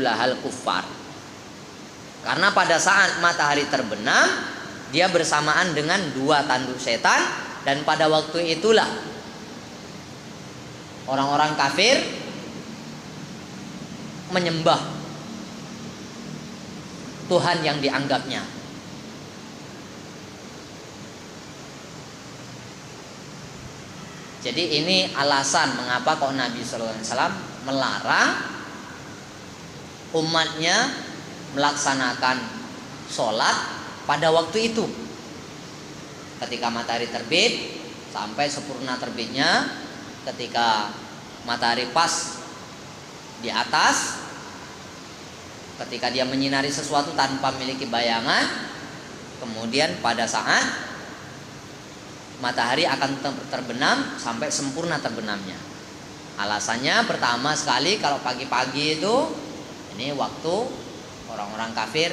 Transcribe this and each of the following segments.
lahal kuffar. Karena pada saat matahari terbenam, dia bersamaan dengan dua tanduk setan, dan pada waktu itulah orang-orang kafir menyembah Tuhan yang dianggapnya. Jadi ini alasan mengapa kok Nabi Sallallahu Alaihi Wasallam melarang umatnya melaksanakan sholat pada waktu itu, ketika matahari terbit sampai sempurna terbitnya, ketika matahari pas di atas, ketika dia menyinari sesuatu tanpa memiliki bayangan, kemudian pada saat matahari akan terbenam sampai sempurna terbenamnya. Alasannya pertama sekali, kalau pagi-pagi itu ini waktu orang-orang kafir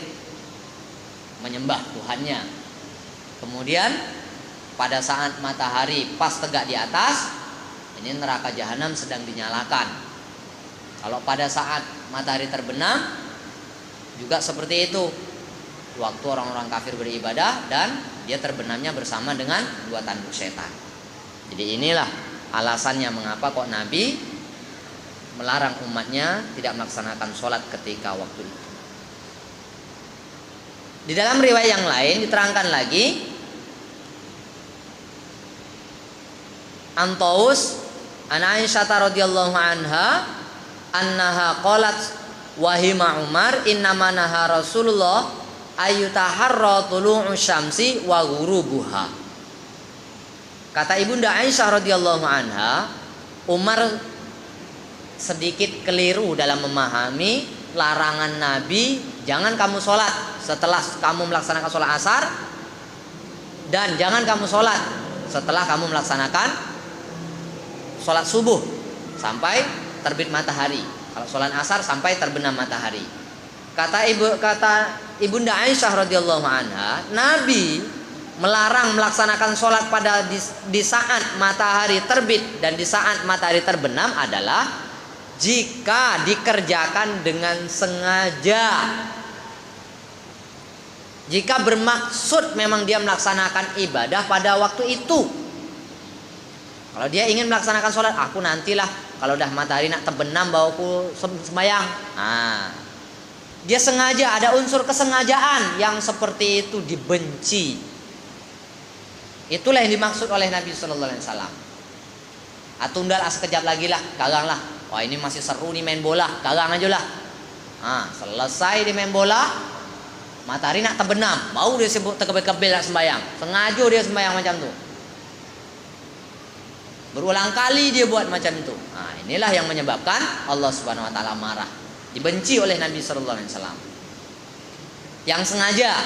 menyembah Tuhannya. Kemudian pada saat matahari pas tegak di atas, ini neraka jahanam sedang dinyalakan. Kalau pada saat matahari terbenam juga seperti itu, waktu orang-orang kafir beribadah dan dia terbenamnya bersama dengan dua tanduk setan. Jadi inilah alasannya mengapa kok Nabi melarang umatnya tidak melaksanakan sholat ketika waktu itu. Di dalam riwayat yang lain diterangkan lagi, Antaus an Aisyah radhiyallahu anha annaha qalat wahima Umar innama naha Rasulullah ayyutaharra tulu'u syamsi wa ghurubuha. Kata Ibunda Aisyah radhiyallahu anha, Umar sedikit keliru dalam memahami larangan Nabi, jangan kamu sholat setelah kamu melaksanakan sholat asar, dan jangan kamu sholat setelah kamu melaksanakan sholat subuh sampai terbit matahari. Kalau sholat asar sampai terbenam matahari. Kata Ibunda Aisyah radhiyallahu anha, Nabi melarang melaksanakan sholat pada di saat matahari terbit dan di saat matahari terbenam adalah jika dikerjakan dengan sengaja. Jika bermaksud memang dia melaksanakan ibadah pada waktu itu. Kalau dia ingin melaksanakan sholat, aku nantilah kalau udah matahari nak terbenam bawa aku sembahyang. Dia sengaja, ada unsur kesengajaan yang seperti itu dibenci. Itulah yang dimaksud oleh Nabi Sallallahu Alaihi Wasallam. Tundal sekejap lagi lah, gagang lah. Wah ini masih seru nih main bola, gagang aja lah. Selesai di main bola, matahari nak terbenam, mau dia sebut terkebel-kebel nak sembahyang. Sengaja dia sembahyang macam tu. Berulang kali dia buat macam itu. Inilah yang menyebabkan Allah Subhanahu Wa Taala marah. Dibenci oleh Nabi Sallallahu Alaihi Wasallam yang sengaja,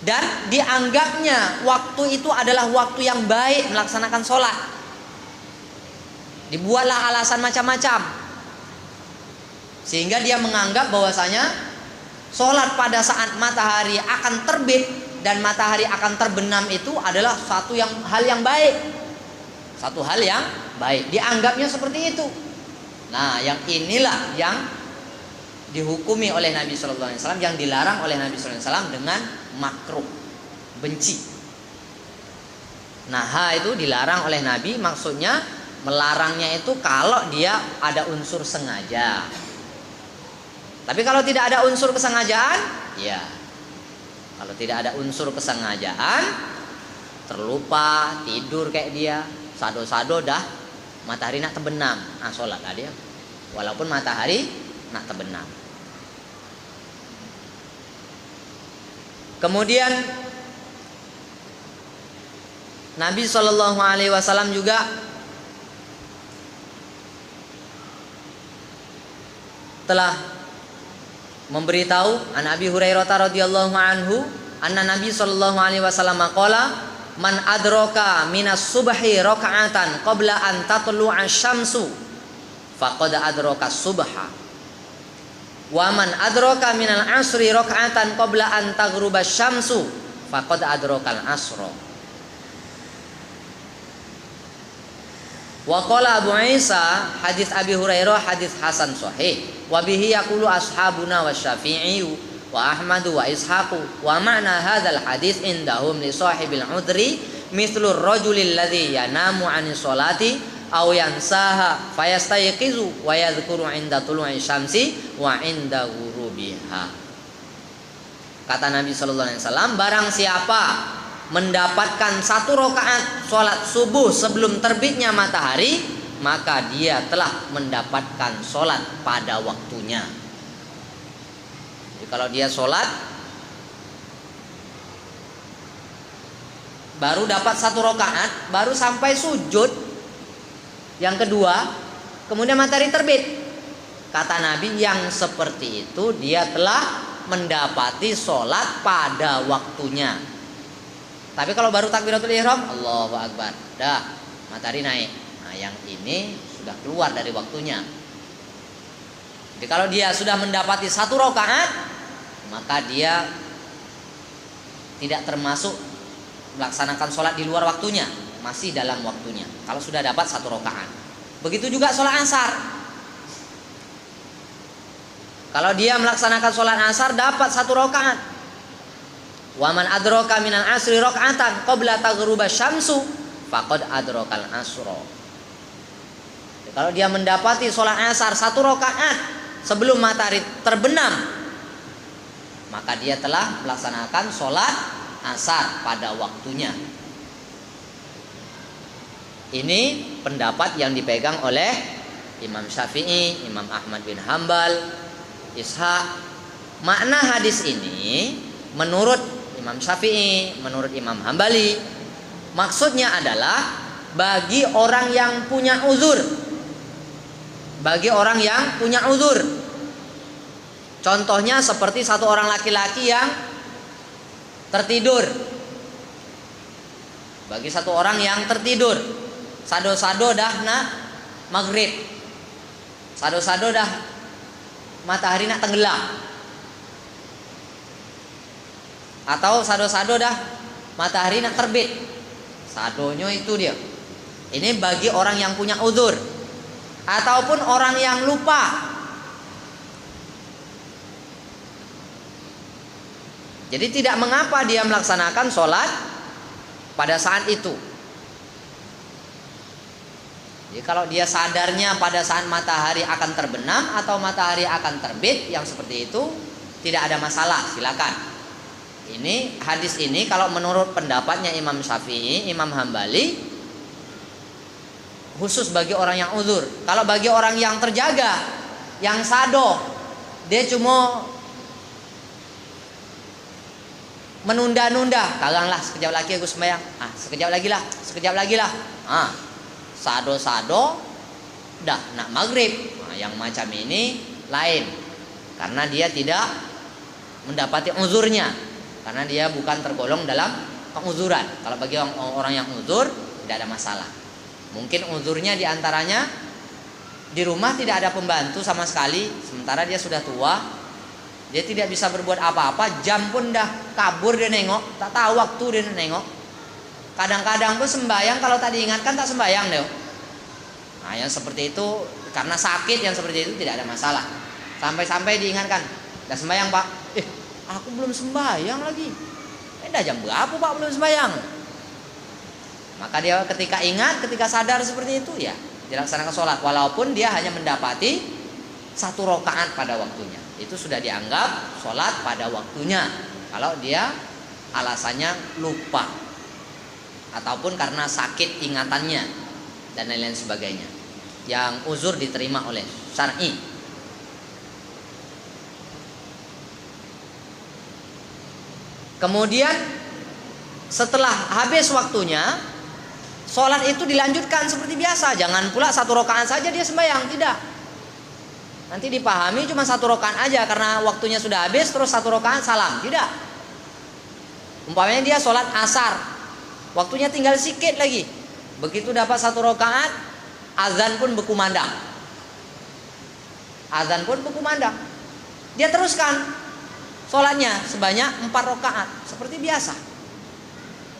dan dianggapnya waktu itu adalah waktu yang baik melaksanakan sholat. Dibuatlah alasan macam-macam sehingga dia menganggap bahwasanya sholat pada saat matahari akan terbit dan matahari akan terbenam itu adalah hal yang baik, satu hal yang baik. Dianggapnya seperti itu. Nah, yang inilah yang dihukumi oleh Nabi Sallallahu Alaihi Wasallam, yang dilarang oleh Nabi Sallallahu Alaihi Wasallam dengan makruh, benci. Nah, itu dilarang oleh Nabi, maksudnya melarangnya itu kalau dia ada unsur sengaja. Tapi kalau tidak ada unsur kesengajaan, ya. Kalau tidak ada unsur kesengajaan, terlupa, tidur kayak dia, sado-sado dah matahari nak terbenam, sholat lah dia, walaupun matahari nak terbenam. Kemudian Nabi Shallallahu Alaihi Wasallam juga telah memberitahu an Abi Hurairah radhiyallahu anhu anna Nabi Shallallahu Alaihi Wasallam qala man adraka minas subhi raka'atan qabla an tatlu'a syamsu faqad adraka subha wa man adraka minal asri raka'atan qabla an taghruba syamsu faqad adraka al asra. Wa qala Abu Isa hadis Abi Hurairah hadis hasan sahih wa bihi yaqulu ashabuna wasyafi'i wa Ahmadu wa Ishaqu wa ma'na hadzal hadis indahum li sahibil udri mithlur rajulil ladzi yanamu 'anis sholati aw yansaha fayastayqizu wa yadhkuru 'inda tulu'i syamsi wa 'inda ghurubiha. Kata Nabi sallallahu alaihi wasallam, barang siapa mendapatkan 1 rakaat sholat subuh sebelum terbitnya matahari, maka dia telah mendapatkan sholat pada waktunya. Jadi kalau dia sholat baru dapat 1 rakaat, baru sampai sujud yang kedua, kemudian matahari terbit, kata Nabi, yang seperti itu dia telah mendapati sholat pada waktunya. Tapi kalau baru takbiratul ihram, Allahu Akbar, dah matahari naik. Nah, yang ini sudah keluar dari waktunya. Jadi kalau dia sudah mendapati 1 rakaat, maka dia tidak termasuk melaksanakan sholat di luar waktunya, masih dalam waktunya. Kalau sudah dapat 1 rakaat. Begitu juga sholat asar. Kalau dia melaksanakan sholat asar dapat 1 rakaat, wa man adraka minal asri raka'atan qabla taghruba syamsu faqad adrakal asra. Kalau dia mendapati sholat asar 1 rakaat sebelum matahari terbenam, maka dia telah melaksanakan sholat asar pada waktunya. Ini pendapat yang dipegang oleh Imam Syafi'i, Imam Ahmad bin Hambal, Ishaq. Makna hadis ini menurut Imam Syafi'i, menurut Imam Hambali, maksudnya adalah bagi orang yang punya uzur. Bagi orang yang punya uzur. Contohnya seperti 1 orang laki-laki yang tertidur. Bagi 1 orang yang tertidur, sado-sado dah nak maghrib, sado-sado dah matahari nak tenggelam, atau sado-sado dah matahari nak terbit. Sadonya itu dia. Ini bagi orang yang punya uzur, ataupun orang yang lupa. Jadi tidak mengapa dia melaksanakan sholat pada saat itu. Jadi kalau dia sadarnya pada saat matahari akan terbenam atau matahari akan terbit, yang seperti itu tidak ada masalah, silakan. Ini hadis ini kalau menurut pendapatnya Imam Syafi'i, Imam Hambali, khusus bagi orang yang uzur. Kalau bagi orang yang terjaga, yang sado, dia cuma menunda-nunda, kalanglah sekejap lagi aku sembahyang, sekejap lagi lah, sado-sado dah nak maghrib. Yang macam ini lain, karena dia tidak mendapati uzurnya, karena dia bukan tergolong dalam penguzuran. Kalau bagi orang yang uzur tidak ada masalah. Mungkin uzurnya diantaranya di rumah tidak ada pembantu sama sekali, sementara dia sudah tua, dia tidak bisa berbuat apa-apa, jam pun dah kabur dia nengok, tak tahu waktu dia nengok. Kadang-kadang pun sembahyang kalau tak diingatkan tak sembahyang deh. Nah, yang seperti itu karena sakit, yang seperti itu tidak ada masalah. Sampai-sampai diingatkan, dah sembahyang Pak. Aku belum sembahyang lagi. Dah jam berapa Pak belum sembahyang? Maka dia ketika ingat, ketika sadar seperti itu, ya dilaksanakan sholat, walaupun dia hanya mendapati 1 rakaat pada waktunya. Itu sudah dianggap sholat pada waktunya. Kalau dia alasannya lupa, ataupun karena sakit ingatannya dan lain-lain sebagainya, yang uzur diterima oleh syar'i. Kemudian setelah habis waktunya, sholat itu dilanjutkan seperti biasa. Jangan pula 1 rakaat saja dia sembahyang, tidak. Nanti dipahami cuma 1 rakaat aja karena waktunya sudah habis, terus 1 rakaat salam, tidak. Umpamanya dia sholat asar, waktunya tinggal sedikit lagi, begitu dapat 1 rakaat, azan pun berkumandang. Dia teruskan sholatnya sebanyak 4 rakaat seperti biasa.